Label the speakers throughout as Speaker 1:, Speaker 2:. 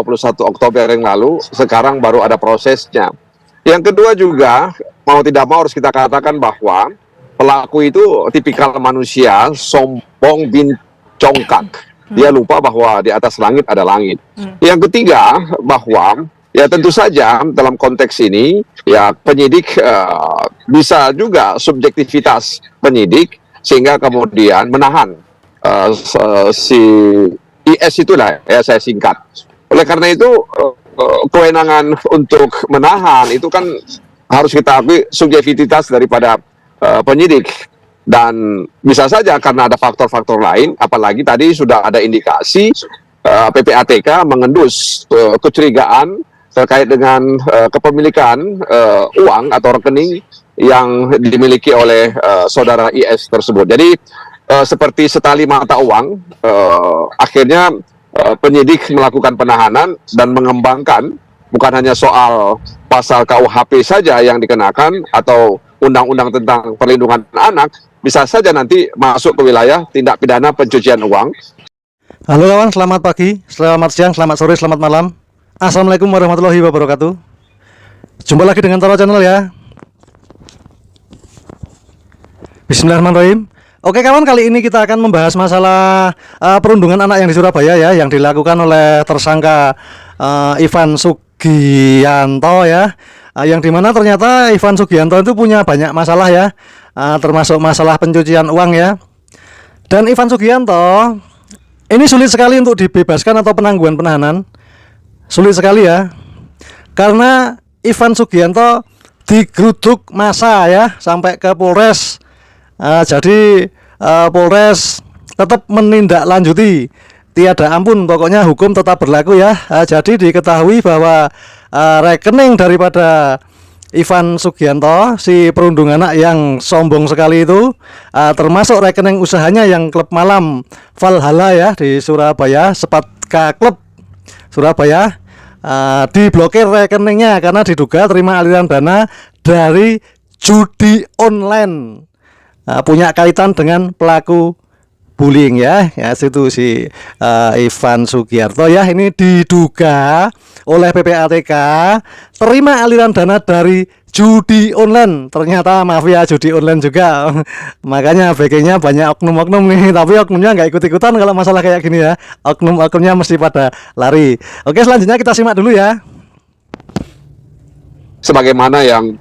Speaker 1: 21 Oktober yang lalu, sekarang baru ada prosesnya. Yang kedua juga, mau tidak mau harus kita katakan bahwa pelaku itu tipikal manusia, sombong bin congkak. Dia lupa bahwa di atas langit ada langit. Yang ketiga, bahwa ya tentu saja dalam konteks ini, ya penyidik bisa juga subjektivitas penyidik, sehingga kemudian menahan si IS itulah, ya saya singkat. Oleh karena itu, kewenangan untuk menahan itu kan harus kita akui subjektivitas daripada penyidik. Dan bisa saja karena ada faktor-faktor lain, apalagi tadi sudah ada indikasi PPATK mengendus kecurigaan terkait dengan kepemilikan uang atau rekening yang dimiliki oleh saudara IS tersebut. Jadi seperti setali mata uang, akhirnya penyidik melakukan penahanan dan mengembangkan bukan hanya soal pasal KUHP saja yang dikenakan atau undang-undang tentang perlindungan anak, bisa saja nanti masuk ke wilayah tindak pidana pencucian uang.
Speaker 2: Halo kawan, selamat pagi, selamat siang, selamat sore, selamat malam. Assalamualaikum warahmatullahi wabarakatuh. Jumpa lagi dengan Toro Channel ya. Bismillahirrahmanirrahim. Oke kawan, kali ini kita akan membahas masalah perundungan anak yang di Surabaya ya, yang dilakukan oleh tersangka Ivan Sugianto ya, yang dimana ternyata Ivan Sugianto itu punya banyak masalah ya, termasuk masalah pencucian uang ya. Dan Ivan Sugianto ini sulit sekali untuk dibebaskan atau penangguhan penahanan, sulit sekali ya, karena Ivan Sugianto digeruduk massa ya sampai ke Polres. Jadi Polres tetap menindaklanjuti, tiada ampun, pokoknya hukum tetap berlaku ya. Jadi diketahui bahwa rekening daripada Ivan Sugianto, si perundung anak yang sombong sekali itu, termasuk rekening usahanya yang klub malam Valhalla ya di Surabaya, Sepatka Klub Surabaya, diblokir rekeningnya karena diduga terima aliran dana dari judi online. Punya kaitan dengan pelaku bullying ya, situ si Ivan Sugiarto ya, ini diduga oleh PPATK terima aliran dana dari judi online, ternyata mafia judi online juga. Makanya backingnya banyak oknum-oknum nih, tapi oknumnya nggak ikut-ikutan kalau masalah kayak gini ya, oknum-oknumnya mesti pada lari. Oke, selanjutnya kita simak dulu ya.
Speaker 1: Sebagaimana yang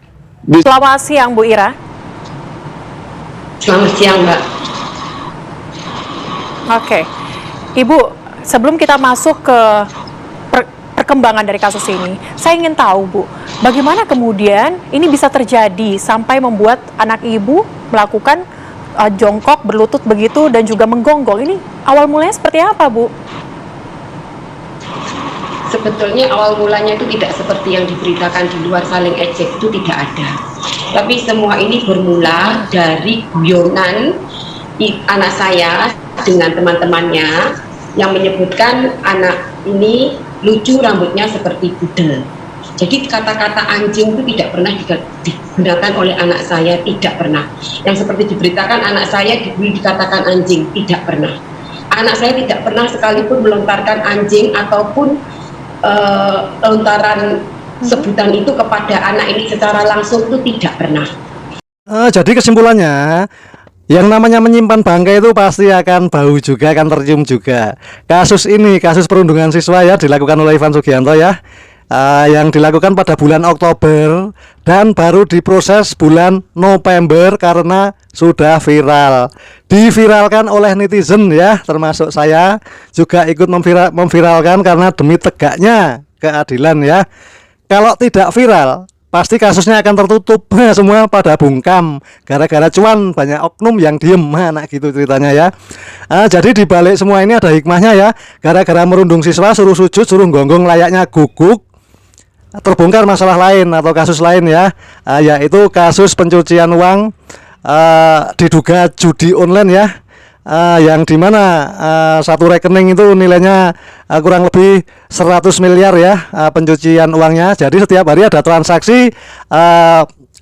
Speaker 3: Selamat siang Bu Ira.
Speaker 4: Selamat siang, Mbak.
Speaker 3: Oke, Ibu, sebelum kita masuk ke perkembangan dari kasus ini, saya ingin tahu, Bu, bagaimana kemudian ini bisa terjadi sampai membuat anak Ibu melakukan jongkok, berlutut begitu, dan juga menggonggong. Ini awal mulanya seperti apa, Bu?
Speaker 4: Sebetulnya awal mulanya itu tidak seperti yang diberitakan di luar, saling ejek itu tidak ada. Tapi semua ini bermula dari guyonan anak saya dengan teman-temannya yang menyebutkan anak ini lucu, rambutnya seperti pudel. Jadi kata-kata anjing itu tidak pernah digunakan oleh anak saya, tidak pernah. Yang seperti diberitakan anak saya dikatakan anjing, tidak pernah. Anak saya tidak pernah sekalipun melontarkan anjing ataupun lontaran sebutan itu kepada anak ini secara langsung, itu tidak pernah.
Speaker 2: Jadi kesimpulannya, yang namanya menyimpan bangkai itu pasti akan bau juga, akan tercium juga. Kasus ini, kasus perundungan siswa ya, dilakukan oleh Ivan Sugianto ya, yang dilakukan pada bulan Oktober dan baru diproses bulan November karena sudah viral, diviralkan oleh netizen ya, termasuk saya juga ikut memviralkan karena demi tegaknya keadilan ya. Kalau tidak viral, pasti kasusnya akan tertutup. Semua pada bungkam gara-gara cuan, banyak oknum yang diem, anak gitu ceritanya ya. Jadi dibalik semua ini ada hikmahnya ya. Gara-gara merundung siswa, suruh sujud, suruh gonggong layaknya guguk, terbongkar masalah lain atau kasus lain ya, yaitu kasus pencucian uang diduga judi online ya, yang dimana satu rekening itu nilainya kurang lebih 100 miliar ya, pencucian uangnya. Jadi setiap hari ada transaksi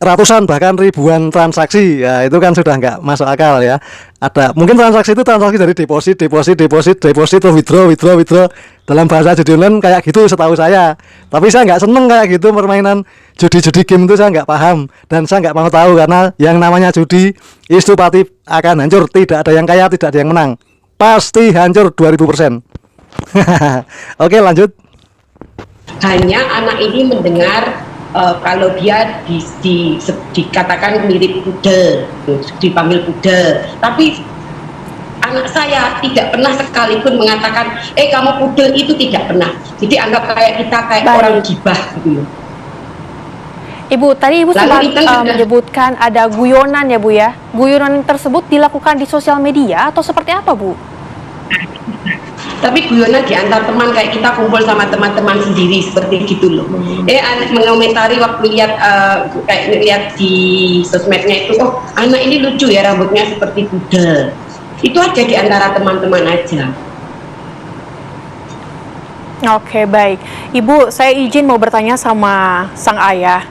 Speaker 2: ratusan bahkan ribuan transaksi, ya itu kan sudah nggak masuk akal ya. Ada mungkin transaksi itu transaksi dari deposit terus withdraw dalam bahasa judi online kayak gitu setahu saya. Tapi saya nggak seneng kayak gitu, permainan judi game itu saya nggak paham dan saya nggak mau tahu, karena yang namanya judi itu pasti akan hancur. Tidak ada yang kaya, tidak ada yang menang, pasti hancur 2000%. Oke, lanjut.
Speaker 4: Hanya anak ini mendengar kalau dia dikatakan mirip pudel, dipanggil pudel, tapi anak saya tidak pernah sekalipun mengatakan kamu pudel, itu tidak pernah. Jadi anggap kayak kita kayak
Speaker 3: Baik.
Speaker 4: orang gibah gitu.
Speaker 3: Ibu, tadi Ibu
Speaker 4: Lalu
Speaker 3: sempat
Speaker 4: Intan sudah-
Speaker 3: menyebutkan ada guyonan ya Bu ya. Guyonan tersebut dilakukan di sosial media atau seperti apa Bu?
Speaker 4: Tapi guyonan di antar teman, kayak kita kumpul sama teman-teman sendiri seperti gitu loh. Mengomentari waktu lihat kayak lihat di sosmednya itu, oh anak ini lucu ya, rambutnya seperti pudel. Itu aja di antara teman-teman aja.
Speaker 3: Oke, baik. Ibu, saya izin mau bertanya sama sang ayah.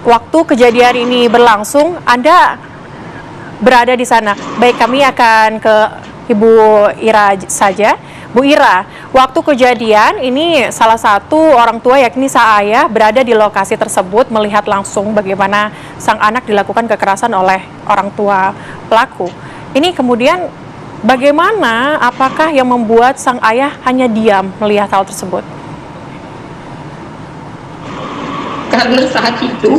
Speaker 3: Waktu kejadian ini berlangsung, Anda berada di sana. Baik, kami akan ke Ibu Ira saja. Bu Ira, waktu kejadian ini salah satu orang tua yakni sang ayah berada di lokasi tersebut melihat langsung bagaimana sang anak dilakukan kekerasan oleh orang tua pelaku. Ini kemudian bagaimana, apakah yang membuat sang ayah hanya diam melihat hal tersebut?
Speaker 4: Karena saat itu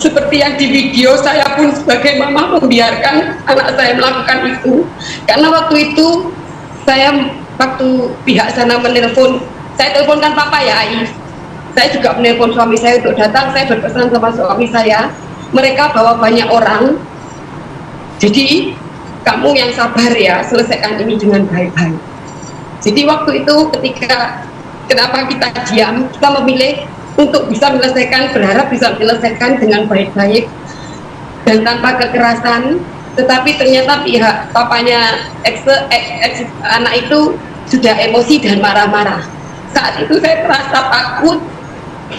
Speaker 4: seperti yang di video, saya pun sebagai mama membiarkan anak saya melakukan itu. Karena waktu itu waktu pihak sana menelpon, saya teleponkan papa ya Ai. Saya juga menelpon suami saya untuk datang. Saya berpesan sama suami saya, mereka bawa banyak orang, jadi kamu yang sabar ya, selesaikan ini dengan baik-baik. Jadi waktu itu kenapa kita diam, kita memilih untuk bisa menyelesaikan, berharap bisa menyelesaikan dengan baik-baik dan tanpa kekerasan. Tetapi ternyata pihak papanya anak itu sudah emosi dan marah-marah. Saat itu saya merasa takut,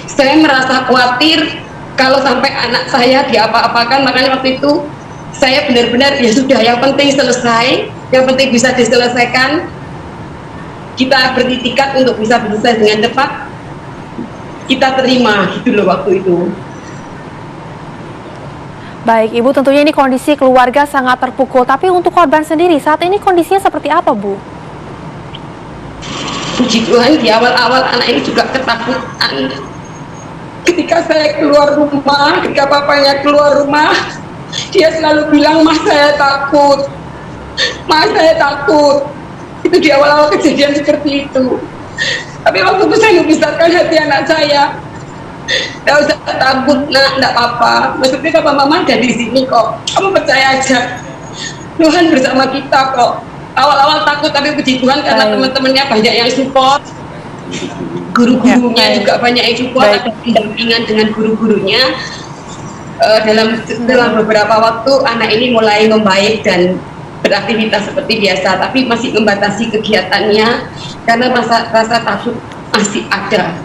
Speaker 4: saya merasa khawatir kalau sampai anak saya diapa-apakan. Makanya waktu itu saya benar-benar ya sudah, yang penting selesai, yang penting bisa diselesaikan. Kita beritikat untuk bisa selesai dengan cepat, kita terima gitu loh waktu itu.
Speaker 3: Baik, Ibu, tentunya ini kondisi keluarga sangat terpukul. Tapi untuk korban sendiri, saat ini kondisinya seperti apa, Bu?
Speaker 4: Puji Tuhan, di awal-awal anak ini juga ketakutan. Ketika saya keluar rumah, ketika papanya keluar rumah, dia selalu bilang, "Mas, saya takut. Mas, saya takut." Itu di awal-awal kejadian seperti itu. Tapi waktu itu saya membesarkan hati anak saya. Tidak usah takut, nak, tidak apa-apa. Maksudnya papa mama ada di sini kok. Kamu percaya aja. Tuhan bersama kita kok. Awal-awal takut, tapi puji Tuhan karena teman-temannya banyak yang support. Guru-gurunya juga banyak yang support, ada pendampingan dengan guru-gurunya. Dalam beberapa waktu anak ini mulai membaik dan beraktivitas seperti biasa, tapi masih membatasi kegiatannya karena rasa takut masih ada.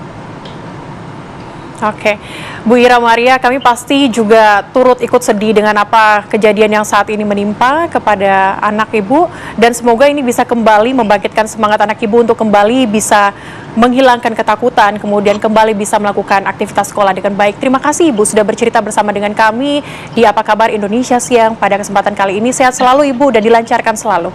Speaker 3: Oke, Bu Ira Maria, kami pasti juga turut ikut sedih dengan apa kejadian yang saat ini menimpa kepada anak Ibu, dan semoga ini bisa kembali membangkitkan semangat anak Ibu untuk kembali bisa menghilangkan ketakutan, kemudian kembali bisa melakukan aktivitas sekolah dengan baik. Terima kasih Ibu sudah bercerita bersama dengan kami di Apa Kabar Indonesia Siang pada kesempatan kali ini. Sehat selalu Ibu dan dilancarkan selalu.